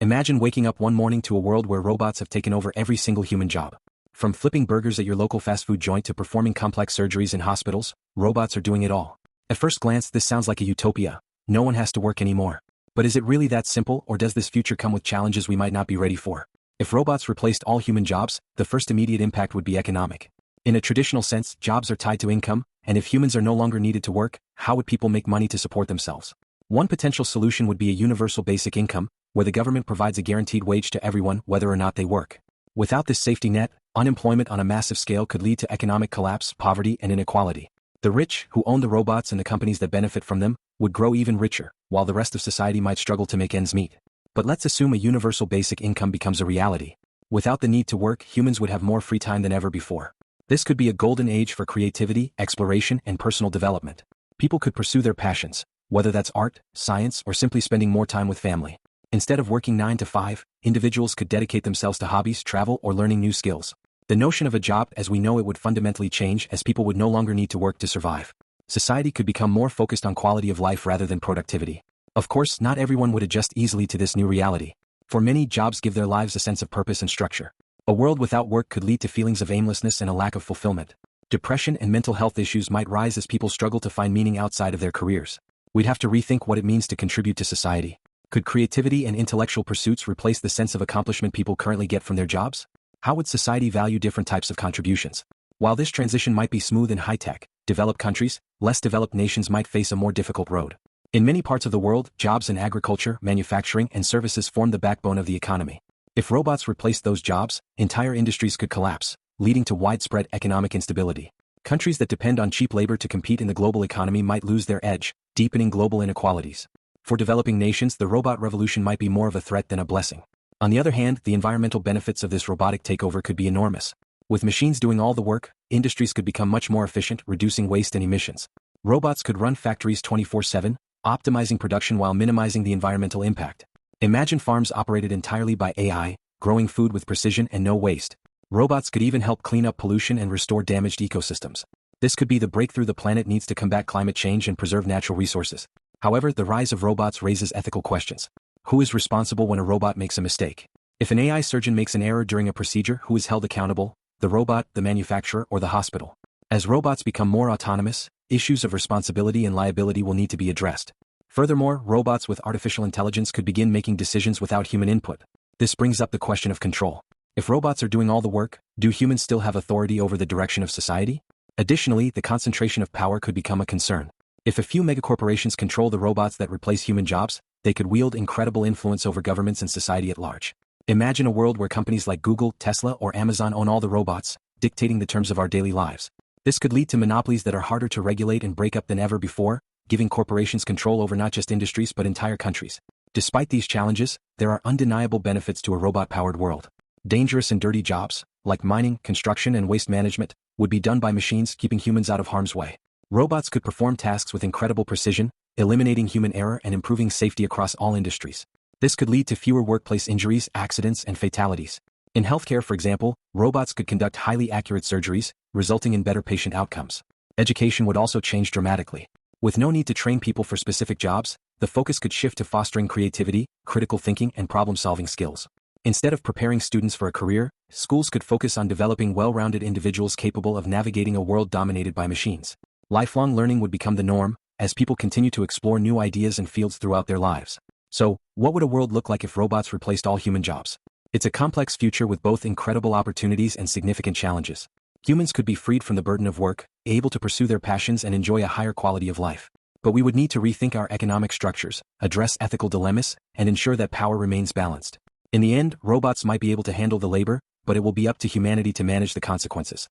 Imagine waking up one morning to a world where robots have taken over every single human job. From flipping burgers at your local fast food joint to performing complex surgeries in hospitals, robots are doing it all. At first glance, this sounds like a utopia. No one has to work anymore. But is it really that simple, or does this future come with challenges we might not be ready for? If robots replaced all human jobs, the first immediate impact would be economic. In a traditional sense, jobs are tied to income, and if humans are no longer needed to work, how would people make money to support themselves? One potential solution would be a universal basic income, where the government provides a guaranteed wage to everyone whether or not they work. Without this safety net, unemployment on a massive scale could lead to economic collapse, poverty, and inequality. The rich, who own the robots and the companies that benefit from them, would grow even richer, while the rest of society might struggle to make ends meet. But let's assume a universal basic income becomes a reality. Without the need to work, humans would have more free time than ever before. This could be a golden age for creativity, exploration, and personal development. People could pursue their passions, whether that's art, science, or simply spending more time with family. Instead of working 9 to 5, individuals could dedicate themselves to hobbies, travel, or learning new skills. The notion of a job as we know it would fundamentally change, as people would no longer need to work to survive. Society could become more focused on quality of life rather than productivity. Of course, not everyone would adjust easily to this new reality. For many, jobs give their lives a sense of purpose and structure. A world without work could lead to feelings of aimlessness and a lack of fulfillment. Depression and mental health issues might rise as people struggle to find meaning outside of their careers. We'd have to rethink what it means to contribute to society. Could creativity and intellectual pursuits replace the sense of accomplishment people currently get from their jobs? How would society value different types of contributions? While this transition might be smooth and high-tech, developed countries, less developed nations might face a more difficult road. In many parts of the world, jobs in agriculture, manufacturing, and services form the backbone of the economy. If robots replaced those jobs, entire industries could collapse, leading to widespread economic instability. Countries that depend on cheap labor to compete in the global economy might lose their edge, deepening global inequalities. For developing nations, the robot revolution might be more of a threat than a blessing. On the other hand, the environmental benefits of this robotic takeover could be enormous. With machines doing all the work, industries could become much more efficient, reducing waste and emissions. Robots could run factories 24/7, optimizing production while minimizing the environmental impact. Imagine farms operated entirely by AI, growing food with precision and no waste. Robots could even help clean up pollution and restore damaged ecosystems. This could be the breakthrough the planet needs to combat climate change and preserve natural resources. However, the rise of robots raises ethical questions. Who is responsible when a robot makes a mistake? If an AI surgeon makes an error during a procedure, who is held accountable? The robot, the manufacturer, or the hospital? As robots become more autonomous, issues of responsibility and liability will need to be addressed. Furthermore, robots with artificial intelligence could begin making decisions without human input. This brings up the question of control. If robots are doing all the work, do humans still have authority over the direction of society? Additionally, the concentration of power could become a concern. If a few megacorporations control the robots that replace human jobs, they could wield incredible influence over governments and society at large. Imagine a world where companies like Google, Tesla, or Amazon own all the robots, dictating the terms of our daily lives. This could lead to monopolies that are harder to regulate and break up than ever before, giving corporations control over not just industries but entire countries. Despite these challenges, there are undeniable benefits to a robot-powered world. Dangerous and dirty jobs, like mining, construction, and waste management, would be done by machines, keeping humans out of harm's way. Robots could perform tasks with incredible precision, eliminating human error and improving safety across all industries. This could lead to fewer workplace injuries, accidents, and fatalities. In healthcare, for example, robots could conduct highly accurate surgeries, resulting in better patient outcomes. Education would also change dramatically. With no need to train people for specific jobs, the focus could shift to fostering creativity, critical thinking, and problem-solving skills. Instead of preparing students for a career, schools could focus on developing well-rounded individuals capable of navigating a world dominated by machines. Lifelong learning would become the norm, as people continue to explore new ideas and fields throughout their lives. So, what would a world look like if robots replaced all human jobs? It's a complex future with both incredible opportunities and significant challenges. Humans could be freed from the burden of work, able to pursue their passions and enjoy a higher quality of life. But we would need to rethink our economic structures, address ethical dilemmas, and ensure that power remains balanced. In the end, robots might be able to handle the labor, but it will be up to humanity to manage the consequences.